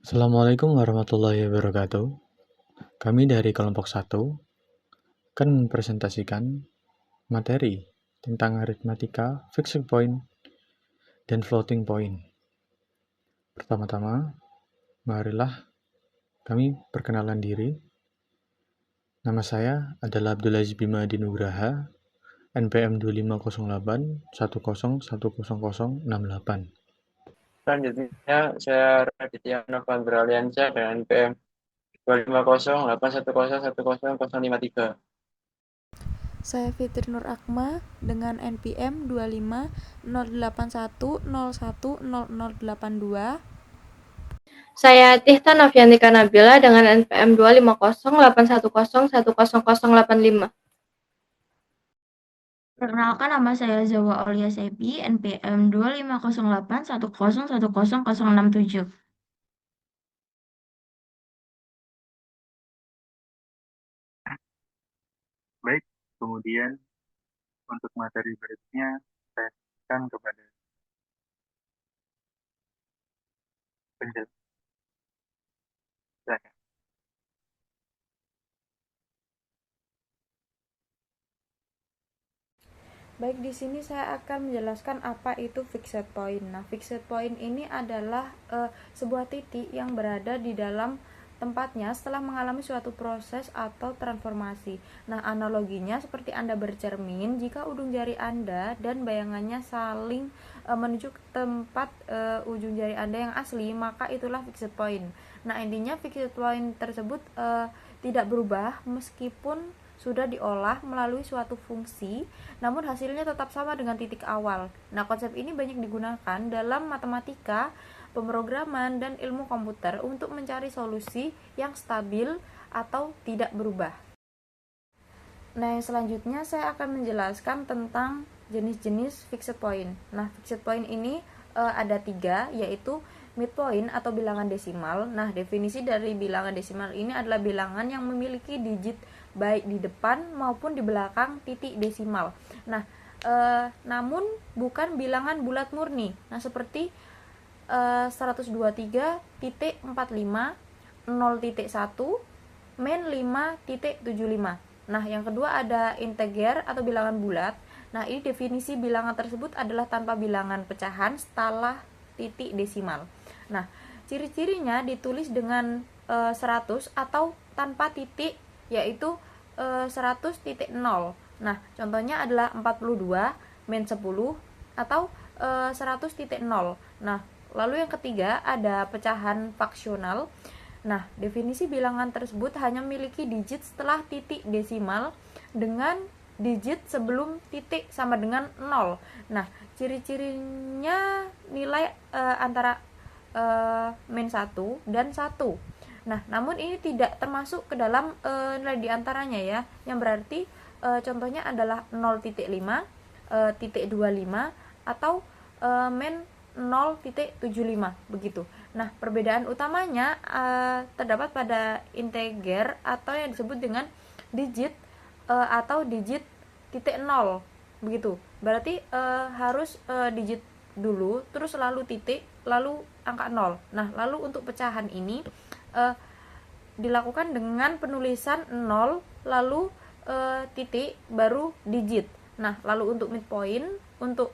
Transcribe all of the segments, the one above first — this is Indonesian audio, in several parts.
Assalamualaikum warahmatullahi wabarakatuh. Kami dari kelompok 1 akan mempresentasikan materi tentang aritmatika, fixed point, dan floating point. Pertama-tama, marilah kami perkenalan diri. Nama saya adalah Abdul Aziz Bima Dinugraha, NPM 250810100068. Selanjutnya, saya Raditya Nova Beraliansyah dengan NPM 25081010053. Saya Fitri Nur Akma dengan NPM 250810100082. Saya Tihta Noviantika Nabila dengan NPM 25081010085. Perkenalkan, nama saya Zawa Aulia Sepi, NPM 250810101067. Baik, kemudian untuk materi berikutnya saya serahkan kepada penjelasan. Baik, di sini saya akan menjelaskan apa itu fixed point. Nah, fixed point ini adalah sebuah titik yang berada di dalam tempatnya setelah mengalami suatu proses atau transformasi. Nah, analoginya seperti Anda bercermin, jika ujung jari Anda dan bayangannya saling menuju ke tempat ujung jari Anda yang asli, maka itulah fixed point. Nah, intinya fixed point tersebut tidak berubah meskipun sudah diolah melalui suatu fungsi, namun hasilnya tetap sama dengan titik awal. Nah, konsep ini banyak digunakan dalam matematika, pemrograman, dan ilmu komputer untuk mencari solusi yang stabil atau tidak berubah. Nah, yang selanjutnya saya akan menjelaskan tentang jenis-jenis fixed point. Nah, fixed point ini ada 3, yaitu midpoint atau bilangan desimal. Nah, definisi dari bilangan desimal ini adalah bilangan yang memiliki digit baik di depan maupun di belakang titik desimal. Nah, namun bukan bilangan bulat murni. Nah, seperti 123.45, 0.1, min 5.75. Nah, yang kedua ada integer atau bilangan bulat. Nah, ini definisi bilangan tersebut adalah tanpa bilangan pecahan setelah titik desimal. Nah, ciri-cirinya ditulis dengan 100 atau tanpa titik, yaitu 100.0. Nah, contohnya adalah 42 min 10 atau 100.0. Nah, lalu yang ketiga ada pecahan faksional. Nah, definisi bilangan tersebut hanya memiliki digit setelah titik desimal dengan digit sebelum titik sama dengan 0. Nah, ciri-cirinya nilai antara min 1 dan 1. Nah, namun ini tidak termasuk ke dalam nilai diantaranya ya, yang berarti contohnya adalah 0.5, 0.25 atau min 0.75 begitu. Nah, perbedaan utamanya terdapat pada integer atau yang disebut dengan digit atau digit titik 0 begitu. Berarti harus digit dulu, terus lalu titik, lalu angka 0. Nah, lalu untuk pecahan ini dilakukan dengan penulisan 0 lalu titik baru digit. Nah, lalu untuk midpoint, untuk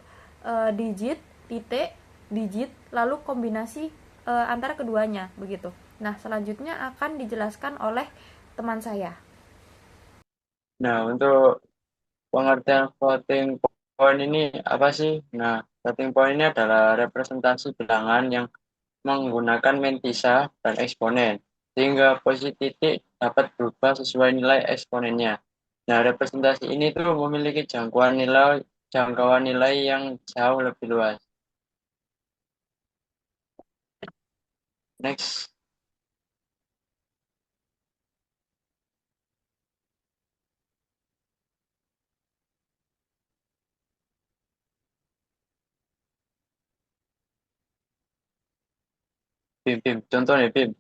digit, titik, digit, lalu kombinasi antara keduanya begitu. Nah, selanjutnya akan dijelaskan oleh teman saya. Nah, untuk pengertian floating point ini apa sih? Nah, floating point ini adalah representasi bilangan yang menggunakan mantisa dan eksponen, sehingga posisi titik dapat berubah sesuai nilai eksponennya. Nah, representasi ini tuh memiliki jangkauan nilai yang jauh lebih luas. Next. Bim, contoh nih, Bim.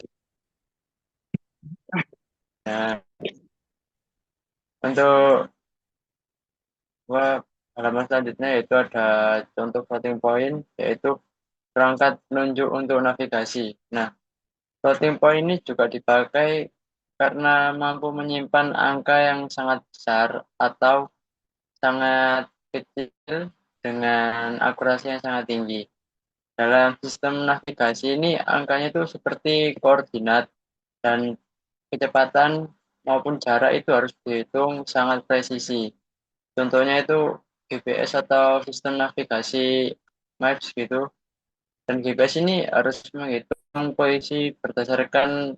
Nah, untuk halaman selanjutnya yaitu ada contoh floating point, yaitu perangkat penunjuk untuk navigasi. Nah, Floating point ini juga dipakai karena mampu menyimpan angka yang sangat besar atau sangat kecil dengan akurasi yang sangat tinggi. Dalam sistem navigasi ini angkanya itu seperti koordinat dan kecepatan maupun jarak itu harus dihitung sangat presisi. Contohnya itu GPS atau sistem navigasi Maps gitu. Dan GPS ini harus menghitung posisi berdasarkan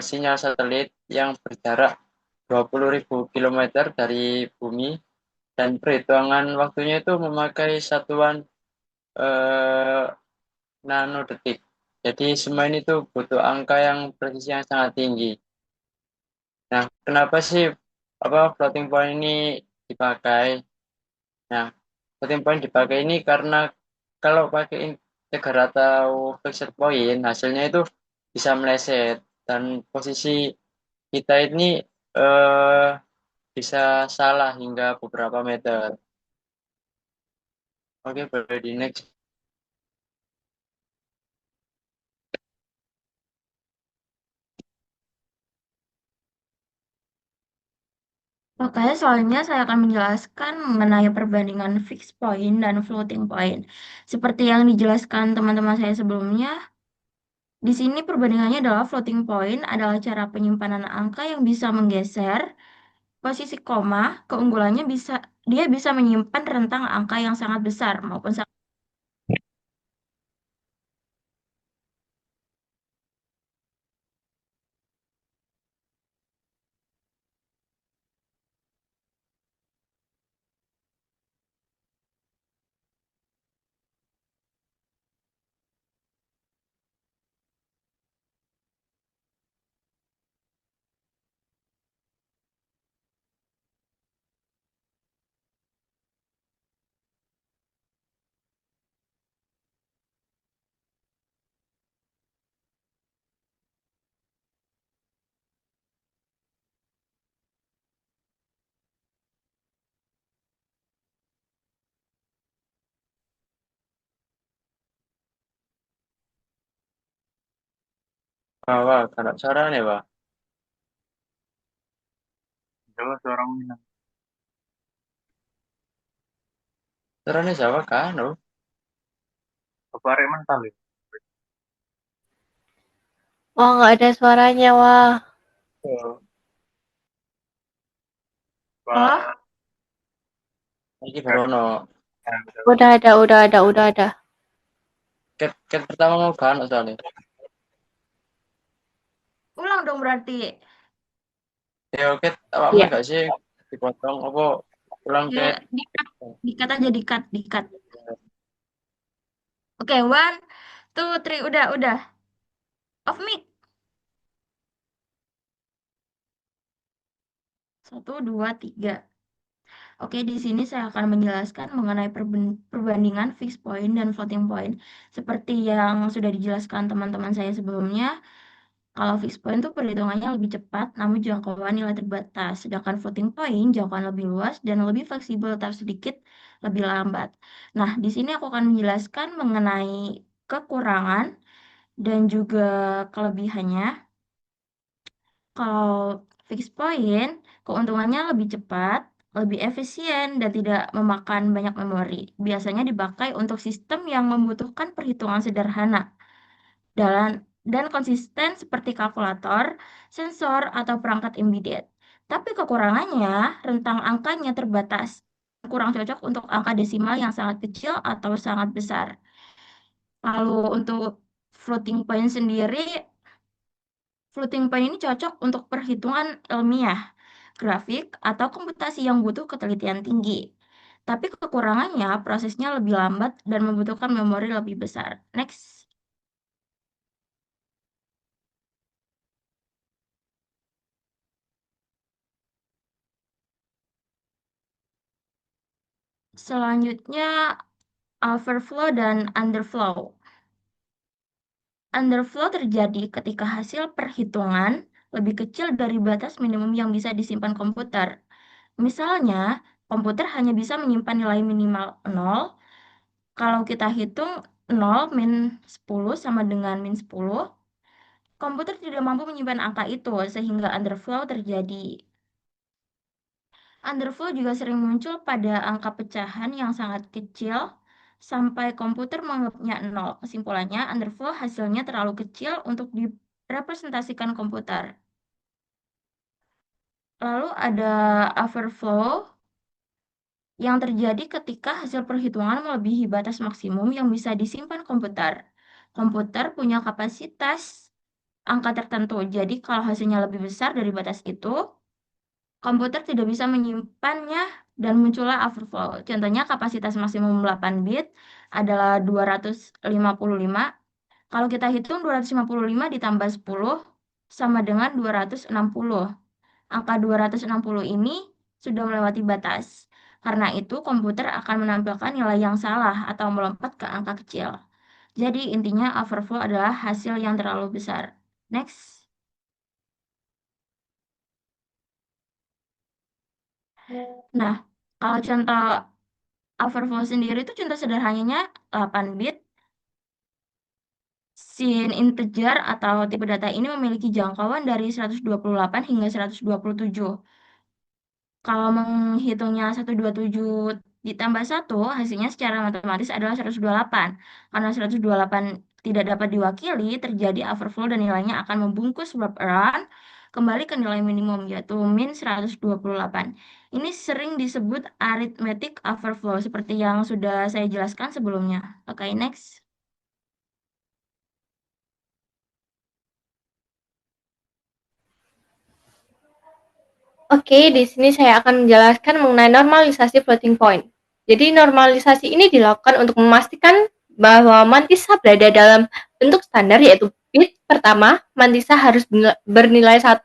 sinyal satelit yang berjarak 20.000 kilometer dari bumi dan perhitungan waktunya itu memakai satuan eh, nanodetik. Jadi semua ini tuh butuh angka yang presisi yang sangat tinggi. Nah, kenapa sih floating point ini dipakai? Nah, floating point dipakai ini karena kalau pakai integer atau fixed point hasilnya itu bisa meleset dan posisi kita ini eh, bisa salah hingga beberapa meter. Oke, boleh di next. Oke, selanjutnya saya akan menjelaskan mengenai perbandingan fixed point dan floating point. Seperti yang dijelaskan teman-teman saya sebelumnya, di sini perbandingannya adalah floating point adalah cara penyimpanan angka yang bisa menggeser posisi koma. Keunggulannya dia bisa menyimpan rentang angka yang sangat besar maupun sangat. Wah, kalau suara nih, Pak. Jawa seorang Minang. Suaranya Jawa kan? Oh. Bapak Arek mental ya? Wah, nggak ada suaranya, wah. Oh. Oh, Pak, Ini baru no. Udah ada. Ket pertama mau kan soalnya. ulang dong berarti. Ya oke, apa Iya. enggak sih dipotong apa ulang Ya, ket? dikat aja, dikat. Oke, one, two, three, udah. Off mic. Satu, dua, tiga. Oke, di sini saya akan menjelaskan mengenai perbandingan fixed point dan floating point. Seperti yang sudah dijelaskan teman-teman saya sebelumnya, kalau fixed point itu perhitungannya lebih cepat, namun jangkauan nilai terbatas. Sedangkan floating point jangkauan lebih luas dan lebih fleksibel, tapi sedikit lebih lambat. Nah, di sini aku akan menjelaskan mengenai kekurangan dan juga kelebihannya. Kalau fixed point, keuntungannya lebih cepat, lebih efisien, dan tidak memakan banyak memori. Biasanya dipakai untuk sistem yang membutuhkan perhitungan sederhana dan konsisten seperti kalkulator, sensor, atau perangkat embedded. Tapi kekurangannya, rentang angkanya terbatas. Kurang cocok untuk angka desimal yang sangat kecil atau sangat besar. Lalu untuk floating point sendiri, floating point ini cocok untuk perhitungan ilmiah, grafik, atau komputasi yang butuh ketelitian tinggi. Tapi kekurangannya, prosesnya lebih lambat dan membutuhkan memori lebih besar. Next. Selanjutnya, overflow dan underflow. Underflow terjadi ketika hasil perhitungan lebih kecil dari batas minimum yang bisa disimpan komputer. Misalnya, komputer hanya bisa menyimpan nilai minimal 0. Kalau kita hitung 0 min 10 sama dengan min 10, komputer tidak mampu menyimpan angka itu sehingga underflow terjadi. Underflow juga sering muncul pada angka pecahan yang sangat kecil sampai komputer menganggapnya 0. Kesimpulannya, underflow hasilnya terlalu kecil untuk direpresentasikan komputer. Lalu ada overflow yang terjadi ketika hasil perhitungan melebihi batas maksimum yang bisa disimpan komputer. Komputer punya kapasitas angka tertentu, jadi kalau hasilnya lebih besar dari batas itu, komputer tidak bisa menyimpannya dan muncullah overflow. Contohnya kapasitas maksimum 8 bit adalah 255. Kalau kita hitung 255 ditambah 10 sama dengan 260. Angka 260 ini sudah melewati batas. Karena itu komputer akan menampilkan nilai yang salah atau melompat ke angka kecil. Jadi intinya overflow adalah hasil yang terlalu besar. Next. Nah, kalau contoh overflow sendiri itu contoh sederhananya 8 bit. Sin integer atau tipe data ini memiliki jangkauan dari 128 hingga 127. Kalau menghitungnya 127 ditambah 1, hasilnya secara matematis adalah 128. Karena 128 tidak dapat diwakili, terjadi overflow dan nilainya akan membungkus wraparound kembali ke nilai minimum, yaitu min 128. Ini sering disebut arithmetic overflow, seperti yang sudah saya jelaskan sebelumnya. Oke, next. Oke, di sini saya akan menjelaskan mengenai normalisasi floating point. Jadi normalisasi ini dilakukan untuk memastikan bahwa mantisa berada dalam bentuk standar, yaitu bit pertama mantisa harus bernilai 1.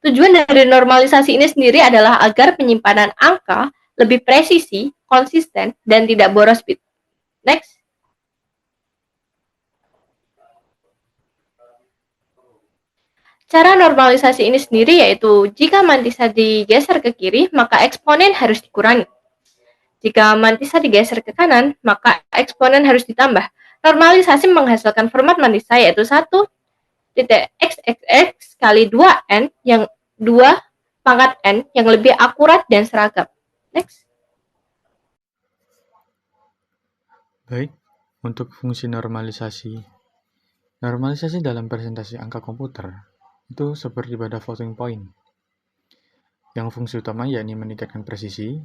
Tujuan dari normalisasi ini sendiri adalah agar penyimpanan angka lebih presisi, konsisten, dan tidak boros bit. Next. Cara normalisasi ini sendiri yaitu jika mantisa digeser ke kiri, maka eksponen harus dikurangi. Jika mantisa digeser ke kanan, maka eksponen harus ditambah. Normalisasi menghasilkan format mantisa yaitu 1.xxx kali 2n yang 2 pangkat n yang lebih akurat dan seragam. Next. Baik, untuk fungsi normalisasi. Normalisasi dalam presentasi angka komputer itu seperti pada floating point, yang fungsi utama yakni meningkatkan presisi,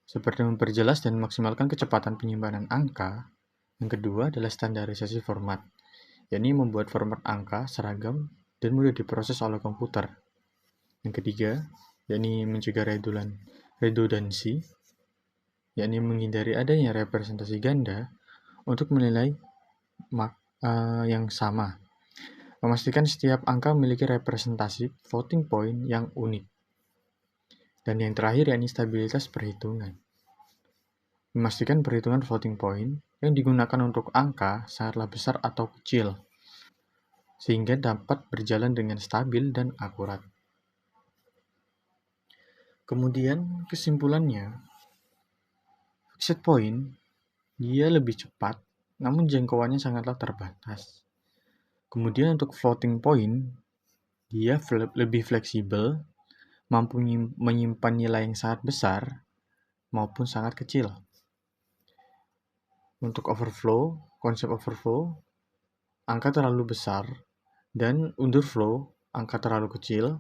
seperti memperjelas dan memaksimalkan kecepatan penyimpanan angka. Yang kedua adalah standarisasi format, yakni membuat format angka seragam dan mudah diproses oleh komputer. Yang ketiga, yakni mencegah redundansi, yakni menghindari adanya representasi ganda untuk menilai yang sama. Memastikan setiap angka memiliki representasi floating point yang unik. Dan yang terakhir yakni stabilitas perhitungan. Memastikan perhitungan floating point yang digunakan untuk angka sangatlah besar atau kecil, sehingga dapat berjalan dengan stabil dan akurat. Kemudian kesimpulannya, fixed point dia lebih cepat, namun jangkauannya sangatlah terbatas. Kemudian untuk floating point, dia lebih fleksibel, mampu menyimpan nilai yang sangat besar maupun sangat kecil. Untuk overflow, konsep overflow, angka terlalu besar, dan underflow, angka terlalu kecil,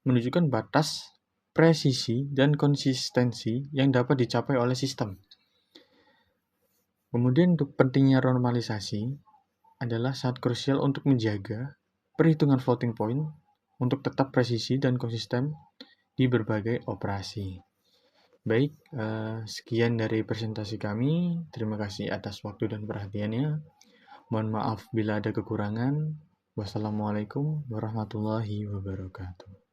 menunjukkan batas, presisi, dan konsistensi yang dapat dicapai oleh sistem. Kemudian untuk pentingnya normalisasi adalah sangat krusial untuk menjaga perhitungan floating point untuk tetap presisi dan konsisten di berbagai operasi. Baik, sekian dari presentasi kami. Terima kasih atas waktu dan perhatiannya. Mohon maaf bila ada kekurangan. Wassalamualaikum warahmatullahi wabarakatuh.